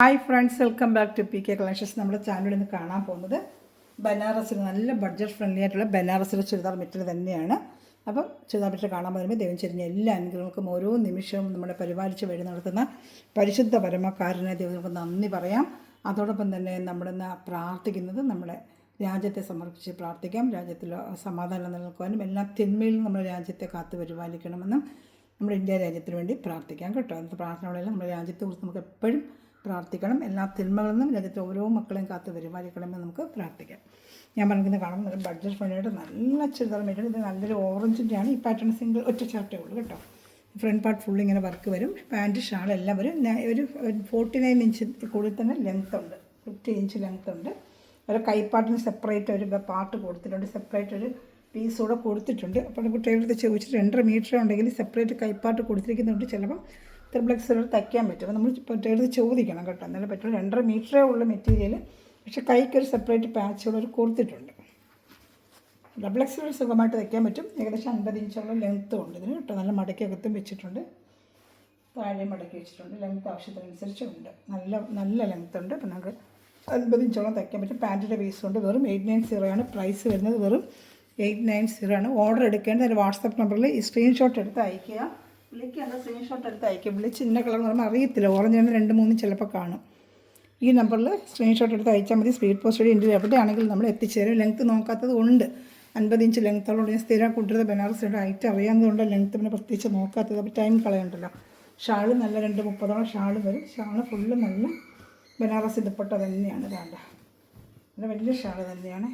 Hi friends, welcome back to P K collections. നമ്മുടെ ചാനലിൽ നിന്ന് കാണാൻ പോകുന്നത് ബനാറസിൽ നല്ല ബഡ്ജറ്റ് ഫ്രണ്ട്ലി ആയിട്ടുള്ള ബനാറസിലെ ചുരിദാർ മെറ്റീരിയൽ തന്നെയാണ്. അപ്പം ചുരിദാർ മെറ്റീരിയൽ കാണാൻ പോകുമ്പോൾ ദൈവം ചെരിഞ്ഞ എല്ലാ അനുഗ്രഹങ്ങൾക്കും ഓരോ നിമിഷവും നമ്മുടെ പരിപാലിച്ച് വഴി നടത്തുന്ന പരിശുദ്ധ പരമക്കാരനെ ദൈവങ്ങൾക്ക് നന്ദി പറയാം. അതോടൊപ്പം തന്നെ നമ്മളിന്ന് പ്രാർത്ഥിക്കുന്നത് നമ്മുടെ രാജ്യത്തെ സമർപ്പിച്ച് പ്രാർത്ഥിക്കാം. രാജ്യത്തിൽ സമാധാനം നിലനിൽക്കുവാനും എല്ലാ തിന്മയിലും നമ്മുടെ രാജ്യത്തെ കാത്തു പരിപാലിക്കണമെന്നും നമ്മുടെ ഇന്ത്യ രാജ്യത്തിന് വേണ്ടി പ്രാർത്ഥിക്കാം കേട്ടോ. അന്നത്തെ പ്രാർത്ഥനകളെല്ലാം നമ്മുടെ രാജ്യത്തെ കുറിച്ച് നമുക്ക് എപ്പോഴും പ്രാർത്ഥിക്കണം. എല്ലാ തിന്മകളിൽ നിന്നും രാജ്യത്തെ ഓരോ മക്കളെയും കാത്ത് പരിപാലിക്കണമെന്ന് നമുക്ക് പ്രാർത്ഥിക്കാം. ഞാൻ പറഞ്ഞിരിക്കുന്നത് കാണുമ്പോൾ നല്ല ബഡ്ജറ്റ് ഫ്രണ്ട്ലിയായിട്ട് നല്ല ചുരിദാർ മെറ്റീരിയൽ. ഇത് നല്ലൊരു ഓറഞ്ചിൻ്റെയാണ്. ഈ പാറ്റേൺ സിംഗിൾ ഒറ്റ ഷർട്ടേ ഉള്ളൂ കേട്ടോ. ഫ്രണ്ട് പാർട്ട് ഫുൾ ഇങ്ങനെ വർക്ക് വരും. പാൻറ്റ് ഷാൾ എല്ലാം വരും. ഒരു 49 ഇഞ്ച് കൂടുതൽ തന്നെ ലെങ്ത് ഉണ്ട്. 50 ഇഞ്ച് ലെങ്ത് ഉണ്ട്. ഒരു കൈപ്പാട്ടിന് സെപ്പറേറ്റ് ഒരു പാർട്ട് കൊടുത്തിട്ടുണ്ട്. സെപ്പറേറ്റ് ഒരു പീസ് കൂടെ കൊടുത്തിട്ടുണ്ട്. അപ്പോൾ കുട്ടികളുടെ ചോദിച്ചിട്ട് 2.5 മീറ്റർ ഉണ്ടെങ്കിൽ സെപ്പറേറ്റ് കൈപ്പാട്ട് കൊടുത്തിരിക്കുന്നുണ്ട്. ചിലപ്പം ത്രിപ്ലക്സിൽ തയ്ക്കാൻ പറ്റും. അപ്പോൾ നമ്മൾ കുട്ടികളുടെ ചോദിക്കണം കേട്ടോ, എന്നാലും പറ്റുള്ളൂ. 2.5 മീറ്ററേ ഉള്ള മെറ്റീരിയൽ, പക്ഷേ കൈക്കൊരു സെപ്പറേറ്റ് പാച്ചുകൾ കൊടുത്തിട്ടുണ്ട്. ഡബിൾ എക്സിൽ സുഖമായിട്ട് തയ്ക്കാൻ പറ്റും. ഏകദേശം 50 ഇഞ്ചുള്ള ലെങ്ത്തും ഉണ്ട് ഇതിന് കേട്ടോ. നല്ല മടക്കിയകത്തും വെച്ചിട്ടുണ്ട്, താഴെ മടക്കി വെച്ചിട്ടുണ്ട്. ലെങ്ത്ത് ആവശ്യത്തിനനുസരിച്ചുണ്ട്. നല്ല ലെങ്ത്ത് ഉണ്ട്. അപ്പോൾ നമുക്ക് 50 ഇഞ്ചോളം തയ്ക്കാൻ പറ്റും. പാൻറ്റിൻ്റെ പീസ് കൊണ്ട് വെറും 890 ആണ് പ്രൈസ് വരുന്നത്. വെറും 890 ആണ്. ഓർഡർ എടുക്കേണ്ടത് ഒരു വാട്സപ്പ് നമ്പറിൽ ഈ സ്ക്രീൻഷോട്ട് എടുത്ത് അയക്കുക. വിളിക്കേണ്ട സ്ക്രീൻഷോട്ട് എടുത്ത് അയക്കും. വിളിച്ച് ഇന്ന കളർ എന്ന് പറയുമ്പോൾ അറിയത്തില്ല. ഓറഞ്ച് 2-3 ചിലപ്പോൾ കാണും. ഈ നമ്പറിൽ സ്ക്രീൻഷോട്ട് എടുത്ത് അയച്ചാൽ മതി. സ്പീഡ് പോസ്റ്റ് വഴി ഇന്ത്യയിൽ എവിടെയാണെങ്കിലും നമ്മൾ എത്തിച്ചേരും. ലെങ്ത്ത് നോക്കാത്തത് കൊണ്ട് 50 ഇഞ്ച് ലെങ്ത്തോളം ഞാൻ സ്ഥിരം കൊണ്ടുവരുന്ന ബനാറസിയുടെ ഹൈറ്റ് അറിയാവുന്നതുകൊണ്ട് ലെങ്ത്ത് പിന്നെ പ്രത്യേകിച്ച് നോക്കാത്തത്. അപ്പോൾ ടൈം കളയണ്ടല്ലോ. ഷാള് നല്ല 230 ഷാള് വരും. ഷാള് ഫുള്ള് നല്ല ബനാറസി ദുപ്പട്ട തന്നെയാണ്. വേണ്ട നല്ല വലിയ ഷാള് തന്നെയാണ്.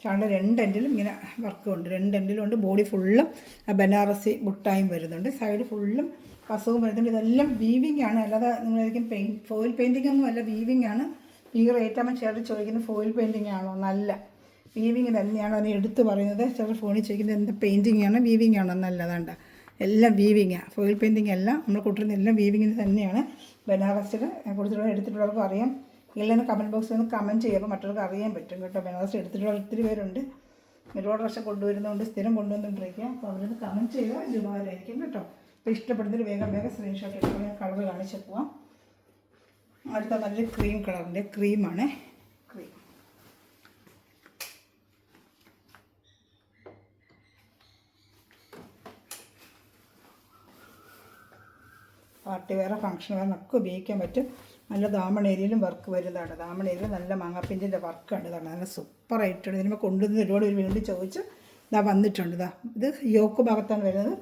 ഷാളിൻ്റെ 2 എൻഡിലും ഇങ്ങനെ വർക്കും ഉണ്ട്. 2 എൻഡിലും ഉണ്ട്. ബോഡി ഫുള്ളും ബനാറസി ബുട്ടായും വരുന്നുണ്ട്. സൈഡ് ഫുള്ളും കസവും വരുന്നുണ്ട്. ഇതെല്ലാം വീവിങ് ആണ്. അല്ലാതെ നിങ്ങളായിരിക്കും ഫോയിൽ പെയിൻറ്റിംഗ് ഒന്നും അല്ല, വീവിങ് ആണ്. ഈ റേറ്റാകുമ്പോൾ ചിലർ ചോദിക്കുന്നത് ഫോയിൽ പെയിൻറ്റിംഗ് ആണോ? നല്ല വീവിങ് തന്നെയാണ്. അതിന് എടുത്ത് പറയുന്നത്. ചിലർ ഫോണിൽ ചോദിക്കുന്നത് എന്ത് പെയിൻറ്റിംഗ് ആണ്, വീവിങ് ആണോ? നല്ലതാണ്ട എല്ലാം വീവിങ്ങാണ്. ഫോയിൽ പെയിൻറ്റിംഗ് എല്ലാം നമ്മൾ കൂട്ടുന്ന എല്ലാം വീവിങ്ങിന് തന്നെയാണ്. ബനാറസിൽ കൊടുത്തിട്ടുള്ള എടുത്തിട്ടുള്ളവർക്കും അറിയാം. ഇല്ലെന്ന് കമൻറ്റ് ബോക്സിൽ നിന്ന് കമൻറ്റ് ചെയ്യുമ്പോൾ മറ്റുള്ളവർക്ക് അറിയാൻ പറ്റും കേട്ടോ. ബനാറസ് എടുത്തിട്ടുള്ള ഒത്തിരി പേരുണ്ട്. ഒരുപാട് വർഷം കൊണ്ടുവരുന്നതുകൊണ്ട് സ്ഥിരം കൊണ്ടുവന്നുകൊണ്ടിരിക്കുക. അപ്പോൾ അവരൊന്ന് കമൻറ്റ് ചെയ്യുക, ഉപകാരമായിരിക്കും കേട്ടോ. അപ്പോൾ ഇഷ്ടപ്പെടുന്നതിൽ വേഗം സ്ക്രീൻഷോട്ട് എടുക്കുക. ഞാൻ കളർ കാണിച്ച് പോവാം. അടുത്ത നല്ലൊരു ക്രീം കളറിൻ്റെ ക്രീമാണ്. ക്രീം പാർട്ടി വെയർ, ഫംഗ്ഷൻ വെയറിനൊക്കെ ഉപയോഗിക്കാൻ പറ്റും. നല്ല ദാമൺ ഏരിയയിലും വർക്ക് വരുന്നതാണ്. ദാമൺ ഏരിയയിൽ നല്ല മാങ്ങാപ്പിഞ്ചിൻ്റെ വർക്കാണ്. ഇതാണ് നല്ല സൂപ്പറായിട്ടുണ്ട്. ഇതിനുമ്പോൾ കൊണ്ടുവന്ന് ഒരുപാട് പേര് വേണ്ടി ചോദിച്ച് ഇതാ വന്നിട്ടുണ്ട്. ഇത് യോക്ക് ഭാഗത്താണ് വരുന്നത്.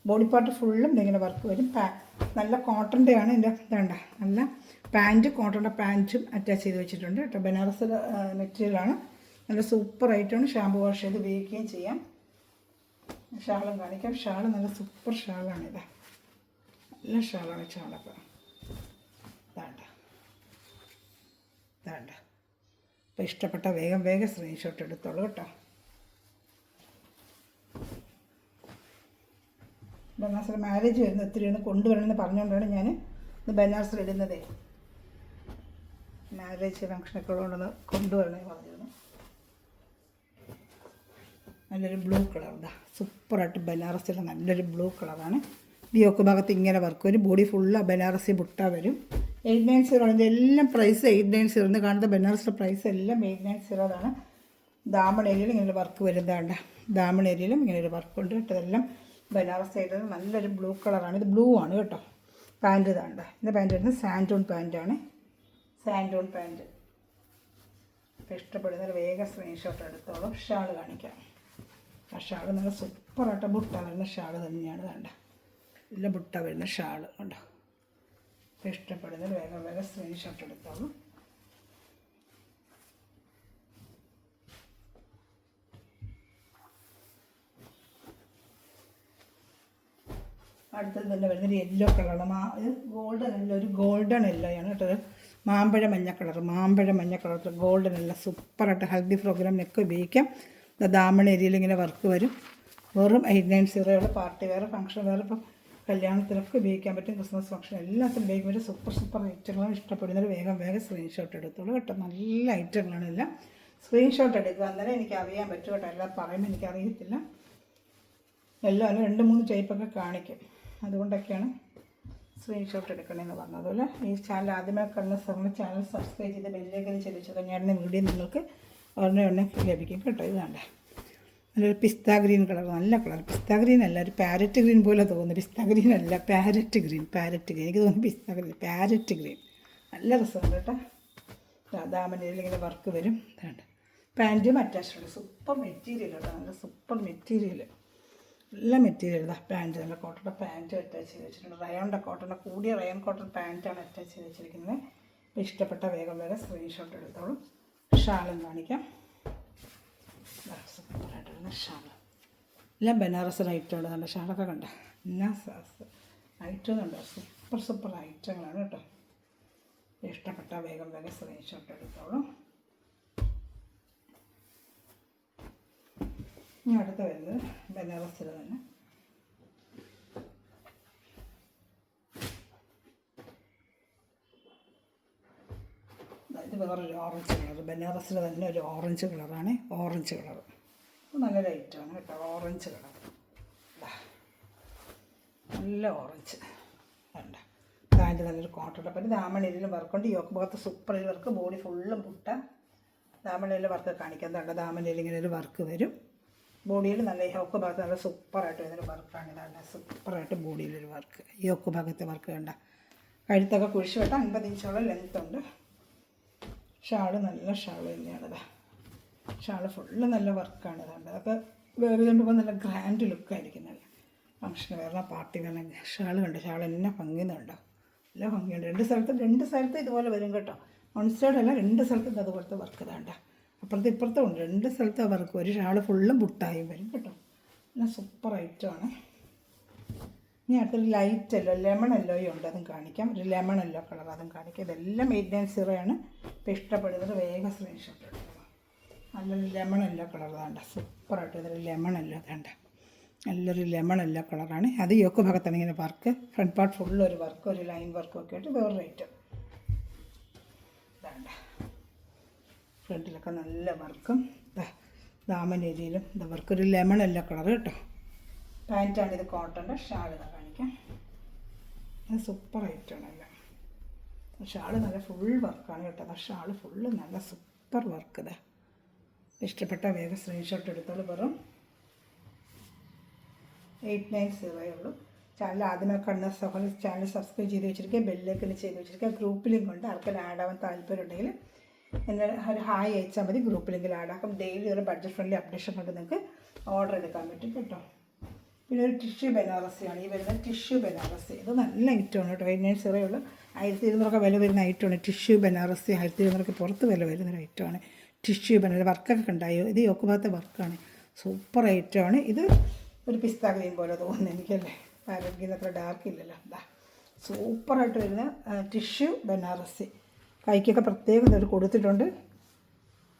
ബോഡി പാർട്ട് ഫുള്ളും ഇങ്ങനെ വർക്ക് വരും. നല്ല കോട്ടൻ്റെ ആണ് ഇതിൻ്റെ. ഇതാണ്ട നല്ല പാൻറ്റ്, കോട്ടൻ്റെ പാൻറ്റും അറ്റാച്ച് ചെയ്ത് വെച്ചിട്ടുണ്ട് കേട്ടോ. ബനാറസ് മെറ്റീരിയലാണ്. നല്ല സൂപ്പറായിട്ടാണ്. ഷാമ്പു വാഷ് ചെയ്ത് ഉപയോഗിക്കുകയും ചെയ്യാം. ഷാളും കാണിക്കാം. ഷാള് നല്ല സൂപ്പർ ഷാളാണിത്. നല്ല ഷാളാണ്. ഷാളൊക്കെ ഇതാണ്ട. അപ്പോൾ ഇഷ്ടപ്പെട്ട വേഗം സ്ക്രീൻഷോട്ട് എടുത്തോളൂ കേട്ടോ. ബനാറസിൽ മാരേജ് വരുന്ന ഒത്തിരി ഒന്ന് കൊണ്ടുവരണമെന്ന് പറഞ്ഞുകൊണ്ടാണ് ഞാൻ ഇത് ബനാറസിൽ ഇടുന്നതേ. മാരേജ് ഫംഗ്ഷനൊക്കെ ഉള്ളതുകൊണ്ടൊന്ന് കൊണ്ടുവരണമെന്ന് പറഞ്ഞിരുന്നു. നല്ലൊരു ബ്ലൂ കളർ. ഇതാ സൂപ്പറായിട്ട് ബനാറസിലെ നല്ലൊരു ബ്ലൂ കളറാണ്. യോക്ക് ഭാഗത്ത് ഇങ്ങനെ വർക്ക് വരും. ബോഡി ഫുള്ള് ബനാറസി ബുട്ട വരും. 890 ആണ്. ഇതെല്ലാം പ്രൈസ് 890. ഇന്ന് കാണുന്ന ബനാറസിലെ പ്രൈസ് എല്ലാം 890 ആണ്. ദാമൺ ഏരിയയിൽ ഇങ്ങനെ വർക്ക് വരുന്നതാണ്ട. ദാമൺ ഏരിയയിലും ഇങ്ങനെ ഒരു വർക്കുണ്ട് കേട്ടോ. ഇതെല്ലാം ബനാറസ് സൈഡിൽ നല്ലൊരു ബ്ലൂ കളറാണ്. ഇത് ബ്ലൂ ആണ് കേട്ടോ. പാൻറ്റ് ഇതാണ്ട. ഇതിൻ്റെ പാൻറ്റ് വരുന്നത് സാൻഡൂൺ പാൻറ്റാണ്. സാൻഡൂൺ പാൻറ്റ്. അപ്പോൾ ഇഷ്ടപ്പെടുന്നവർ വേഗം സ്ക്രീൻഷോട്ട് എടുത്തോളും. ഷാൾ കാണിക്കാം. ആ ഷാൾ നല്ല സൂപ്പറായിട്ട് ബുട്ട വരുന്ന ഷാൾ തന്നെയാണ്. വേണ്ട നല്ല ബുട്ട വരുന്ന ഷാൾ ഉണ്ടോ. അപ്പോൾ ഇഷ്ടപ്പെടുന്നവർ വേഗം സ്ക്രീൻഷോട്ട് എടുത്തോളും. അടുത്തത് തന്നെ വരുന്നൊരു യെല്ലോ കളറാണ്. ഇത് ഗോൾഡൻ അല്ല, ഒരു ഗോൾഡൻ യെല്ലോയാണ് കേട്ടോ. മാമ്പഴ മഞ്ഞ കളർ ഗോൾഡൻ അല്ല. സൂപ്പറായിട്ട് ഹൽദി പ്രോഗ്രാമിനൊക്കെ ഉപയോഗിക്കാം. ദാമൺ ഏരിയയിൽ ഇങ്ങനെ വർക്ക് വരും. വെറും 890 പാർട്ടി വെയർ, ഫംഗ്ഷൻ വെയർ, ഇപ്പം കല്യാണത്തിനൊക്കെ ഉപയോഗിക്കാൻ പറ്റും. ക്രിസ്മസ് ഫംഗ്ഷൻ എല്ലാത്തിനും ഉപയോഗിക്കാൻ പറ്റും. സൂപ്പർ ഐറ്റങ്ങളാണ്. ഇഷ്ടപ്പെടുന്നവർ വേഗം സ്ക്രീൻഷോട്ട് എടുത്തോളൂ കേട്ടോ. നല്ല ഐറ്റങ്ങളാണ് എല്ലാം. സ്ക്രീൻഷോട്ട് എടുക്കുക, അന്നേരം എനിക്ക് അറിയാൻ പറ്റും കേട്ടോ. എല്ലാം പറയുമ്പോൾ എനിക്കറിയത്തില്ല. എല്ലാം 2-3 ടൈപ്പൊക്കെ കാണിക്കും. അതുകൊണ്ടൊക്കെയാണ് സ്ക്രീൻഷോട്ട് എടുക്കണമെന്ന് പറഞ്ഞു. അതുപോലെ ഈ ചാനൽ ആദ്യമേ കാണുന്ന സമയം ചാനൽ സബ്സ്ക്രൈബ് ചെയ്ത് ബെല്ലിലേക്ക് ചെല്ലിച്ചു ഞാനിന്ന് വീഡിയോ നിങ്ങൾക്ക് ഉടനെ ലഭിക്കും കേട്ടോ. ഇത് വേണ്ട നല്ലൊരു പിസ്ത ഗ്രീൻ കളർ, നല്ല കളർ. പിസ്ത ഗ്രീൻ അല്ല, ഒരു പാരറ്റ് ഗ്രീൻ പോലെ തോന്നുന്നു. പിസ്ത ഗ്രീൻ അല്ല, പാരറ്റ് ഗ്രീൻ. എനിക്ക് തോന്നുന്നു പിസ്ത ഗ്രീൻ, പാരറ്റ് ഗ്രീൻ. നല്ല രസമുണ്ട് കേട്ടോ. ദാമനയിൽ ഇങ്ങനെ വർക്ക് വരും. വേണ്ട പാൻറ്റും അറ്റാച്ച്ഡ്. സൂപ്പർ മെറ്റീരിയൽ കേട്ടോ, നല്ല സൂപ്പർ മെറ്റീരിയൽ. നല്ല മെറ്റീരിയൽ. ഇതാ പാൻറ്റ്, നല്ല കോട്ടൻ്റെ പാൻറ്റും അറ്റാച്ച് ചെയ്ത് വെച്ചിട്ടുണ്ട്. റയോണിൻ്റെ കോട്ടൻ്റെ കൂടിയ റയോൺ കോട്ടൺ പാൻറ്റാണ് അറ്റാച്ച് ചെയ്ത് വെച്ചിരിക്കുന്നത്. ഇഷ്ടപ്പെട്ട വേഗം സ്ക്രീൻഷോട്ട് എടുത്തോളും. ഷാളും കാണിക്കാം. സൂപ്പറായിട്ടുള്ള ഷാള്. എല്ലാം ബനാറസ് ഐറ്റമുണ്ട്. നല്ല ഷാളൊക്കെ കണ്ട എന്നാ ഐറ്റം കണ്ടോ, സൂപ്പർ ഐറ്റങ്ങളാണ് കേട്ടോ. ഇഷ്ടപ്പെട്ട വേഗം സ്ക്രീൻഷോട്ട് എടുത്തോളും. ഇനി അടുത്ത് വരുന്നത് ബനാറസിൽ തന്നെ ഇത് വേറൊരു ഓറഞ്ച് കളർ. ബനാറസിൽ തന്നെ ഒരു ഓറഞ്ച് കളറാണ്. ഓറഞ്ച് കളർ നല്ല ലൈറ്റാണ് കേട്ടോ. ഓറഞ്ച് കളർ നല്ല ഓറഞ്ച് വേണ്ട. പാൻറ്റ് നല്ലൊരു കോട്ടൺ പറ്റി ദാമണയിലും വർക്കുണ്ട്. യോക്ക് ഭാഗത്ത് സൂപ്പർ വർക്ക്, ബോഡി ഫുള്ളും പുട്ട. ദാമണയിൽ വർക്ക് കാണിക്കുന്നുണ്ട്. ദാമണയിൽ ഇങ്ങനെ ഒരു വർക്ക് വരും. ബോഡിയിൽ നല്ല യോക്ക് ഭാഗത്ത് നല്ല സൂപ്പറായിട്ട് വരുന്നൊരു വർക്കാണ്. ഇതാണ് സൂപ്പറായിട്ട് ബോഡിയിലൊരു വർക്ക്. യോക്ക് ഭാഗത്തെ വർക്ക് കണ്ട. കഴുത്തൊക്കെ കുഴിച്ച് വെട്ടാൻ 50 ഇഞ്ചോളം ലെങ്ത് ഉണ്ട്. ഷാള് നല്ല ഷാള് തന്നെയാണിത്. ഷാള് ഫുള്ള് നല്ല വർക്കാണ്. ഇതുണ്ട് അതൊക്കെ വേറെ കണ്ടുമ്പോൾ നല്ല ഗ്രാൻഡ് ലുക്കായിരിക്കുന്നത്. ഫംഗ്ഷന് വേറെ പാർട്ടി വേണം. ഷാള് കണ്ട് ഷാൾ എന്നെ ഭംഗിയുന്നുണ്ടോ, നല്ല ഭംഗിയുണ്ട്. രണ്ട് സ്ഥലത്ത് ഇതുപോലെ വരും കേട്ടോ. വൺ സൈഡ് അല്ല, 2 സ്ഥലത്തും അതുപോലത്തെ വർക്ക് ഇതാണ്ട. അപ്പുറത്ത് ഇപ്പുറത്തും ഉണ്ട്. 2 സ്ഥലത്തെ വർക്ക്. ഒരു ഷാള് ഫുള്ളും ബുട്ടായും വരും കേട്ടോ. നല്ല സൂപ്പർ ഐറ്റമാണ്. ഇനി അടുത്തൊരു ലൈറ്റ് യെല്ലോ, ലെമൺ യെല്ലോയും ഉണ്ട്. അതും കാണിക്കാം. ഒരു ലെമൺ യെല്ലോ കളർ, അതും കാണിക്കാം. ഇതെല്ലാം 890 ഇപ്പോൾ ഇഷ്ടപ്പെടുന്നത് വേഗം സ്ക്രീൻഷോട്ട് എടുക്കുക. നല്ലൊരു ലെമൺ യെല്ലോ കളർ വേണ്ട. സൂപ്പറായിട്ട് ഇതൊരു ലെമൺ യെല്ലോ വേണ്ട. നല്ലൊരു ലെമൺ യെല്ലോ കളറാണ്. അത് യോക്ക് ഭാഗത്താണ് ഇങ്ങനെ വർക്ക്. ഫ്രണ്ട് പാർട്ട് ഫുള്ള് ഒരു വർക്ക്, ഒരു ലൈൻ വർക്കും ഒക്കെ ആയിട്ട് വേറൊരു ഐറ്റം വേണ്ട. ഫ്രണ്ടിലൊക്കെ നല്ല വർക്കും ദാമൻ ഏരിയയിലും ഇത് വർക്ക്. ഒരു ലെമൺ യെല്ലോ കളർ കേട്ടോ. പാൻറ്റാണ് ഇത് കോട്ടൻ്റെ. ഷാൾ ഇതാ കാണിക്കാം. അത് സൂപ്പർ ഐറ്റമാണ് എല്ലാം. ഷാള് നല്ല ഫുൾ വർക്കാണ് കേട്ടോ. ആ ഷാള് ഫുള്ള് നല്ല സൂപ്പർ വർക്ക്. ഇതാ ഇഷ്ടപ്പെട്ട വേഗം സ്ക്രീൻഷോട്ട് എടുത്തോളൂ. വെറും 890 ഉള്ളൂ. ചാനൽ ആദ്യമേ കാണുന്ന സഹോദരൻ ചാനൽ സബ്സ്ക്രൈബ് ചെയ്ത് വെച്ചിരിക്കുക, ബെല്ലേക്ക് ചെയ്ത് വെച്ചിരിക്കുക. ഗ്രൂപ്പ് ലിങ്ക് ഉണ്ട്. ആർക്കെങ്കിലും ആഡ് ആവാൻ താല്പര്യം ഉണ്ടെങ്കിൽ എന്നെ ഒരു ഹായ് അയച്ചാൽ മതി. ഗ്രൂപ്പ് ലിങ്കിൽ ആഡ് ആക്കും. ഡെയിലി ഒരു ബഡ്ജറ്റ് ഫ്രണ്ട്ലി അപ്ഡേഷൻ കൊണ്ട് നിങ്ങൾക്ക് ഓർഡർ എടുക്കാൻ പറ്റും കേട്ടോ. പിന്നെ ഒരു ടിഷ്യൂ ബനാറസിയാണ് ഈ വരുന്നത്. ടിഷ്യൂ ബനാറസി ഇത് നല്ല ഐറ്റമാണ് കേട്ടോ. 890 ഉള്ളൂ. 1200 വില വരുന്ന ഐറ്റമാണ് ടിഷ്യൂ ബനാറസി. 1200 പുറത്ത് വില വരുന്നൊരു ഐറ്റമാണ് ടിഷ്യൂ ബനാറസി. വർക്കൊക്കെ ഉണ്ടായോ, ഇത് യോക്ക് ഭാഗത്തെ വർക്കാണ്. സൂപ്പർ ഐറ്റമാണ്. ഇത് ഒരു പിസ്ത ഗ്രീൻ പോലെ തോന്നുന്നു എനിക്കല്ലേ. പാരറ്റ് ഗ്രീൻ അത്ര ഡാർക്ക് ഇല്ലല്ലോ. ഇതാ സൂപ്പറായിട്ട് വരുന്ന ടിഷ്യൂ ബനാറസി. കൈക്കൊക്കെ പ്രത്യേകം ഇതൊരു കൊടുത്തിട്ടുണ്ട്.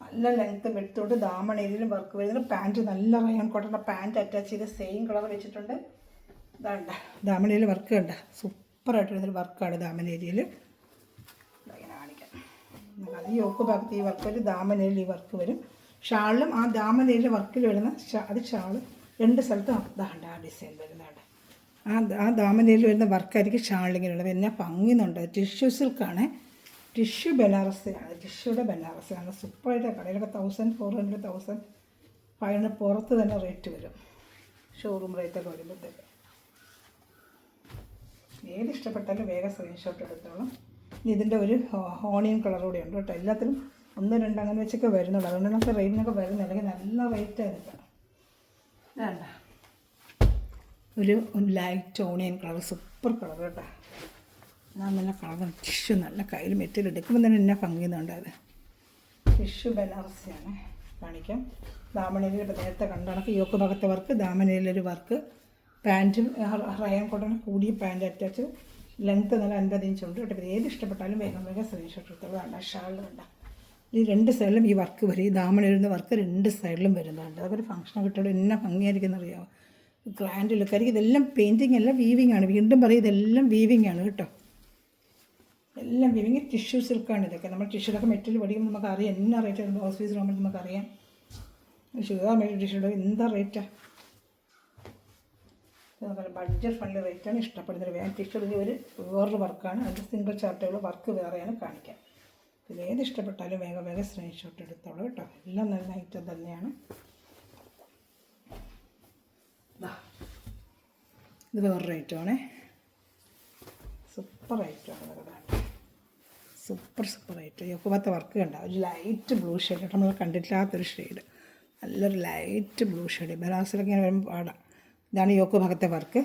നല്ല ലെങ്ത്ത് വെടുത്തോട്ട് ദാമണയിലും വർക്ക് വരുന്നത്. പാൻറ്റ് നല്ല റയോൺ കോട്ടൻ്റെ പാൻറ്റ് അറ്റാച്ച് ചെയ്ത് സെയിം കളർ വെച്ചിട്ടുണ്ട്. ഇതാണ്ട ദാമണയിൽ വർക്ക് കണ്ട സൂപ്പറായിട്ട് വരുന്നൊരു വർക്കാണ് ദാമനേരിയയിൽ. ഇങ്ങനെ കാണിക്കാം. അത് യോക്ക് ഭാഗത്ത് ഈ വർക്ക് വരും. ദാമനയിൽ ഈ വർക്ക് വരും. ഷാളിലും ആ ദാമനയിലെ വർക്കിൽ വരുന്ന അത് ഷാള് 2 സ്ഥലത്തും ദാണ്ട ആ ഡിസൈൻ വരുന്നതാണ്. ആ ദാമനയിൽ വരുന്ന വർക്കായിരിക്കും ഷാളിങ്ങിനുള്ളത്. എന്നെ ഭംഗിയുന്നുണ്ട്. ടിഷ്യൂ സിൽക്കാണ്. ടിഷ്യൂ ബനാറസിയാണ്. ടിഷ്യൂടെ ബനാറസിയാണ്. സൂപ്പറായിട്ട് കടയിലൊക്കെ 1400 1500 പുറത്ത് തന്നെ റേറ്റ് വരും. ഷോറൂം റേറ്റൊക്കെ വരുമ്പോഴത്തേക്ക്. ഏത് ഇഷ്ടപ്പെട്ടാലും വേഗം സ്ക്രീൻഷോട്ട് എടുത്തോളാം. ഇതിൻ്റെ ഒരു ഓണിയൻ കളർ കൂടെ ഉണ്ട് കേട്ടോ. എല്ലാത്തിലും 1, 2 അങ്ങനെ വെച്ചൊക്കെ വരുന്നുള്ളൂ. അതുകൊണ്ട് നമുക്ക് റേറ്റിനൊക്കെ വരുന്നത്. അല്ലെങ്കിൽ നല്ല റേറ്റായിരിക്കണം. വേണ്ട ഒരു light onion colour, super colour കേട്ടോ. നല്ല കളർ ടിഷ്യൂ, നല്ല കയ്യിൽ മെറ്റീരിയൽ എടുക്കുമ്പോൾ തന്നെ എന്നെ ഭംഗിയുന്നുണ്ടായത്. ടിഷ്യൂ ബനാറസിയാണ് കാണിക്കാം. ദാമണയിൽ ഇപ്പോൾ നേരത്തെ കണ്ട കണക്ക് യോക്ക് ഭാഗത്തെ വർക്ക്, ദാമനയിലൊരു വർക്ക്. പാൻറ്റും റയോൺ കോട്ടൺ കൂടിയ പാൻറ്റ് അറ്റാച്ച്. ലെങ്ത്ത് നല്ല 50 ഇഞ്ച് ഉണ്ട് കേട്ടോ. ഏത് ഇഷ്ടപ്പെട്ടാലും വേഗം സ്ക്രീൻഷോട്ട് എടുത്തോളൂ. വേണ്ട ഷാളിൽ വേണ്ട. ഈ 2 സൈഡിലും ഈ വർക്ക് വരും. ഈ ദാമണയിലുന്ന വർക്ക് 2 സൈഡിലും വരുന്നുണ്ട്. അതൊരു ഫംഗ്ഷൻ കിട്ടുള്ളൂ. എന്നെ ഭംഗിയായിരിക്കും അറിയാമോ. ഗ്രാൻഡ് ലുക്കായിരിക്കും. ഇതെല്ലാം പെയിൻറ്റിങ് അല്ല, വീവിങ് ആണ്. വീണ്ടും പറയും ഇതെല്ലാം വീവിങ് ആണ് കേട്ടോ. എല്ലാം വീവിങ്. ടിഷ്യൂ സിൽക്കാണ് ഇതൊക്കെ. നമ്മൾ ടിഷ്യൂലൊക്കെ മെറ്റീരിയൽ പഠിക്കുമ്പോൾ നമുക്കറിയാം എന്നാ റേറ്റാണ്. ബ്ലൗസ് പീസ് ആകുമ്പോൾ നമുക്കറിയാം. ചുരിദാർ മെറ്റീരിയൽ ടിഷ്യൂടെ എന്താ റേറ്റാണ്. അതുപോലെ ബഡ്ജറ്റ് ഫ്രണ്ട്ലി റേറ്റാണ്. ഇഷ്ടപ്പെടുന്നൊരു വേഗം ടിഷ്യൂ ഒരു വേറൊരു വർക്കാണ്. അതിൻ്റെ സിംഗിൾ ചാർട്ടുകൾ വർക്ക് വേറെയാണ് കാണിക്കാം. ഇതിൽ ഏത് ഇഷ്ടപ്പെട്ടാലും വേഗം വേഗം സ്ക്രീൻഷോട്ട് എടുത്തോളൂ കേട്ടോ. എല്ലാം നല്ല ഐറ്റം തന്നെയാണ്. ഇത് വേറൊരു ഐറ്റമാണ്. സൂപ്പർ ഐറ്റമാണ്. Super item. യോക്കുഭാഗത്തെ വർക്ക് കണ്ട ഒരു ലൈറ്റ് ബ്ലൂ ഷെയ്ഡ്, നമ്മൾ കണ്ടിട്ടില്ലാത്തൊരു ഷെയ്ഡ്, നല്ലൊരു ലൈറ്റ് ബ്ലൂ ഷെയ്ഡ്. ബനാറസിലൊക്കെ ഇങ്ങനെ വരുമ്പോൾ പാടാം. ഇതാണ് യോക്ക് ഭാഗത്തെ വർക്ക്.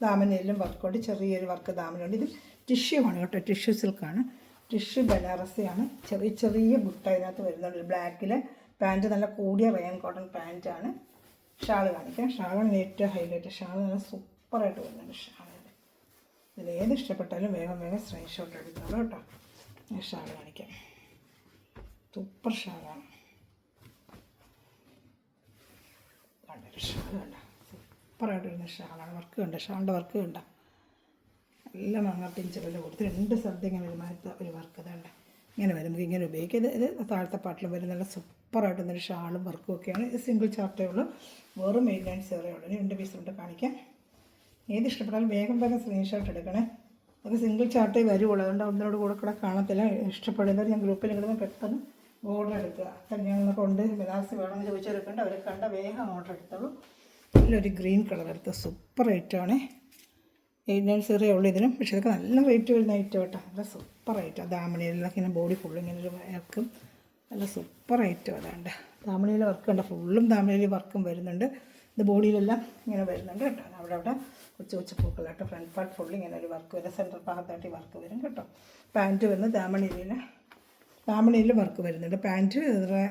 ദാമനയിലും വർക്കുണ്ട്, ചെറിയൊരു വർക്ക് ദാമനുണ്ട്. ഇത് ടിഷ്യൂ ആണ് കേട്ടോ, ടിഷ്യൂ സിൽക്കാണ്. ടിഷ്യൂ ബനാറസിയാണ്. ചെറിയ ബുട്ട അതിനകത്ത് വരുന്നുണ്ട്. ബ്ലാക്കിൽ പാൻറ്റ് നല്ല കൂടിയ റയൻ കോട്ടൺ പാൻറ്റാണ്. ഷാൾ കാണിക്കാം. ഷാളാണ് ഏറ്റവും ഹൈലൈറ്റ്. ഷാൾ നല്ല സൂപ്പറായിട്ട് വരുന്നുണ്ട്. ഷാളിൽ ഇതിൽ ഏത് ഇഷ്ടപ്പെട്ടാലും വേഗം വേഗം സ്ക്രീൻഷോട്ട് എടുത്തോളൂ കേട്ടോ. ഷാൾ കാണിക്കാം. സൂപ്പർ ഷാളാണ്. ഷാൾ കണ്ട സൂപ്പറായിട്ട് വരുന്ന ഷാളാണ്. വർക്ക് കണ്ട, ഷാളിൻ്റെ വർക്ക് കണ്ട, എല്ലാം മങ്ങാട്ടിൻ ചെറിയ കൊടുത്ത് 2 സ്ഥലത്ത് ഇങ്ങനെ വരുമാനത്തെ ഒരു വർക്ക് ഇതുണ്ട്. ഇങ്ങനെ വരും, നമുക്ക് ഇങ്ങനെ ഉപയോഗിക്കാം. ഇത് താഴത്തെ പാട്ടിൽ വരും. നല്ല സൂപ്പറായിട്ട് വന്നൊരു ഷാളും വർക്കും ഒക്കെയാണ്. ഇത് സിംഗിൾ ചാർട്ടേ ഉള്ളൂ, വെറും 89 ഉള്ളൂ. 2 പീസ് കൊണ്ട് കാണിക്കാം. ഏത് ഇഷ്ടപ്പെട്ടാലും വേഗം വേഗം സ്ക്രീൻഷോട്ട് എടുക്കണേ. അത് സിംഗിൾ ചാർട്ടേ വരുള്ളൂ, അതുകൊണ്ട് ഒന്നിനോട് കൂടെ കാണത്തില്ല. ഇഷ്ടപ്പെടുന്നവർ ഞാൻ ഗ്രൂപ്പിൽ കിടന്ന് പെട്ടെന്ന് ഓർഡർ എടുക്കുക. കല്യാണങ്ങളൊക്കെ ഉണ്ട്, ബനാറസി വേണമെന്ന് ചോദിച്ചെടുക്കേണ്ട അവർ കണ്ട വേഗം ഓർഡർ എടുത്തോളൂ. നല്ലൊരു ഗ്രീൻ കളർ എടുത്ത് സൂപ്പർ ഐറ്റമാണ്. 89 ഉള്ളൂ ഇതിനും. പക്ഷേ ഇതൊക്കെ നല്ല റേറ്റ് വരുന്ന ഐറ്റം കേട്ടോ. നല്ല സൂപ്പർ ഐറ്റം. ദാമണിയിലൊക്കെ ഇങ്ങനെ ബോഡി ഫുള്ള് ഇങ്ങനെ ഒരു വർക്കും നല്ല സൂപ്പർ ഐറ്റം അതാണ്ട്. ദാമണിയിൽ വർക്ക് ഉണ്ട്, ഫുള്ളും ദാമണിയിൽ വർക്കും വരുന്നുണ്ട്. ഇത് ബോഡിയിലെല്ലാം ഇങ്ങനെ വരുന്നുണ്ട് കേട്ടോ. അവിടെ കൊച്ചു പൂക്കളായിട്ട് ഫ്രണ്ട് പാർട്ട് ഫുള്ള് ഇങ്ങനെ ഒരു വർക്ക് വരും. സെൻറ്റർ ഭാഗത്തായിട്ട് വർക്ക് വരും കേട്ടോ. പാൻറ്റ് വരുന്നത് ദാമണിയിൽ വർക്ക് വരുന്നുണ്ട്. പാൻറ്റ്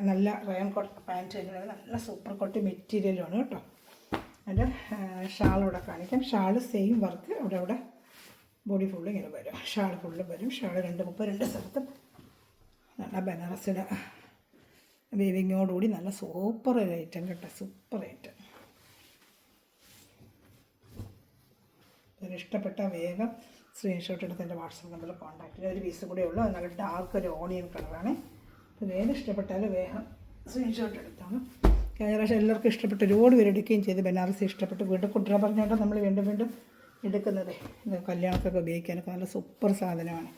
നല്ല റയൻ കോട്ടൺ പാൻറ്റ് വരുന്നത്. നല്ല സൂപ്പർ കോട്ടി മെറ്റീരിയലുമാണ് കേട്ടോ. അതിൻ്റെ ഷാൾ ഇവിടെ കാണിക്കാം. ഷാൾ സെയിം വർക്ക് അവിടെ ബോഡി ഫുള്ള് ഇങ്ങനെ വരും. ഷാൾ ഫുള്ള് വരും. ഷാൾ 2 സ്ഥലത്തും നല്ല ബനാറസിയുടെ വീവിങ്ങോടുകൂടി നല്ല സൂപ്പർ ഒരു ഐറ്റം കേട്ടോ. Super item. ഇഷ്ടപ്പെട്ട വേഗം സ്ക്രീൻഷോട്ട് എടുത്ത് എൻ്റെ വാട്സപ്പ് നമ്പറിൽ കോൺടാക്ട് ചെയ്യുക. ഒരു പീസ് കൂടെ ഉള്ളൂ. അത് നല്ല ഡാർക്ക് ഒരു ഓണിയൻ കളറാണ്. അപ്പോൾ വേഗം ഇഷ്ടപ്പെട്ടാൽ വേഗം സ്ക്രീൻഷോട്ട് എടുത്താണ്. കഴിഞ്ഞ പ്രാവശ്യം എല്ലാവർക്കും ഇഷ്ടപ്പെട്ട് ഒരുപാട് പേര് എടുക്കുകയും ചെയ്ത്. ബനാറസി ഇഷ്ടപ്പെട്ട് വീണ്ടും കുട്ടികളെ പറഞ്ഞുകൊണ്ട് നമ്മൾ വീണ്ടും എടുക്കുന്നത്. ഇത് കല്യാണത്തൊക്കെ ഉപയോഗിക്കാനൊക്കെ നല്ല സൂപ്പർ സാധനമാണ്.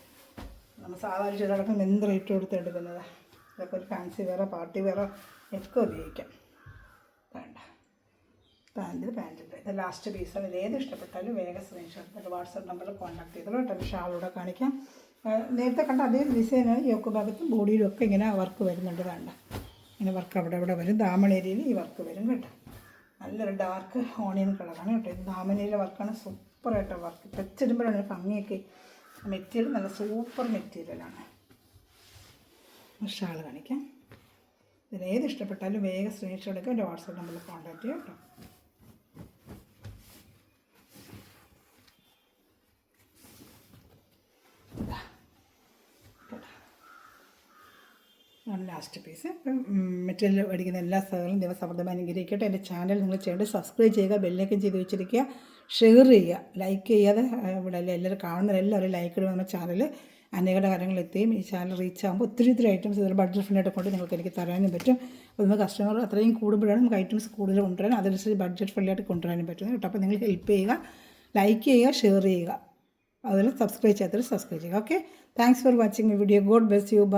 നമ്മൾ സാധാരണ ചിലടക്കം എന്ത് റേറ്റ് കൊടുത്ത് എടുക്കുന്നത്. ഇതൊക്കെ ഒരു ഫാൻസി വെയറോ പാർട്ടി വെയറോ ഒക്കെ ഉപയോഗിക്കാം. വേണ്ട പാൻറ്റിൻ്റെ ഇത് ലാസ്റ്റ് പീസാണ്. ഇത് ഏത് ഇഷ്ടപ്പെട്ടാലും വേഗം സ്ക്രീൻഷോട്ട് വാട്സപ്പ് നമ്പറിൽ കോൺടാക്ട് ചെയ്തോളൂ കേട്ടോ. ഷാളൂടെ കാണിക്കാം. നേരത്തെ കണ്ട അതേ ഡിസൈനാണ്. യോക്ക് ഭാഗത്തും ബോഡിയിലും ഒക്കെ ഇങ്ങനെ വർക്ക് വരുന്നുണ്ട്. വേണ്ട ഇങ്ങനെ വർക്ക് അവിടെ വരും. ദാമൺ ഏരിയയിൽ ഈ വർക്ക് വരും കേട്ടോ. നല്ലൊരു ഡാർക്ക് ഓണിയൻ കളറാണ് കേട്ടോ. ഇത് ദാമനയിലെ വർക്കാണ്. സൂപ്പറായിട്ട് വർക്ക് വെച്ചിടുമ്പോഴാണ് ഒരു ഭംഗിയൊക്കെ. മെറ്റീരിയൽ നല്ല സൂപ്പർ മെറ്റീരിയലാണ്. ഷാൾ കാണിക്കാം. ഇതിലേത് ഇഷ്ടപ്പെട്ടാലും വേഗം സ്ക്രീൻഷോട്ട് എടുക്കുക. എൻ്റെ വാട്സപ്പ് നമ്പറിൽ കോൺടാക്ട് ചെയ്യാം കേട്ടോ. Last piece. ഇപ്പം മെറ്റീരിയൽ മേടിക്കുന്ന എല്ലാ സ്ഥലങ്ങളും ദിവസം അനുഗ്രഹിക്കട്ടെ. എൻ്റെ ചാനൽ നിങ്ങൾ ചെയ്യേണ്ടത് സബ്സ്ക്രൈബ് ചെയ്യുക, ബെല്ലൈക്കൻ ചെയ്ത് വെച്ചിരിക്കുക, ഷെയർ ചെയ്യുക, ലൈക്ക് ചെയ്യാതെ ഇവിടെ എല്ലാവരും കാണുന്നവരെല്ലാവരും ലൈക്ക് ഇടുക. നമ്മുടെ ചാനൽ അനേകയുടെ കാര്യങ്ങളെത്തുകയും ഈ ചാനൽ റീച്ച് ആകുമ്പോൾ ഒത്തിരി ഐറ്റംസ് ഇതിൽ ബഡ്ജറ്റ് ഫ്രണ്ട്ലിയായിട്ട് കൊണ്ട് നിങ്ങൾക്ക് എനിക്ക് തരാനും പറ്റും. അപ്പോൾ നമ്മൾ കസ്റ്റമർ അത്രയും കൂടുമ്പോഴാണ് നമുക്ക് ഐറ്റംസ് കൂടുതൽ കൊണ്ടുവരാൻ, അതനുസരിച്ച് ബഡ്ജറ്റ് ഫ്രണ്ട്ലിയായിട്ട് കൊണ്ടുവരാനും പറ്റുന്നത് കേട്ടോ. അപ്പോൾ നിങ്ങൾ ഹെൽപ്പ് ചെയ്യുക, ലൈക്ക് ചെയ്യുക, ഷെയർ ചെയ്യുക, അതുപോലെ സബ്സ്ക്രൈബ് ചെയ്യാത്തവർ സബ്സ്ക്രൈബ് ചെയ്യുക. Okay, thanks for watching my video. God bless you.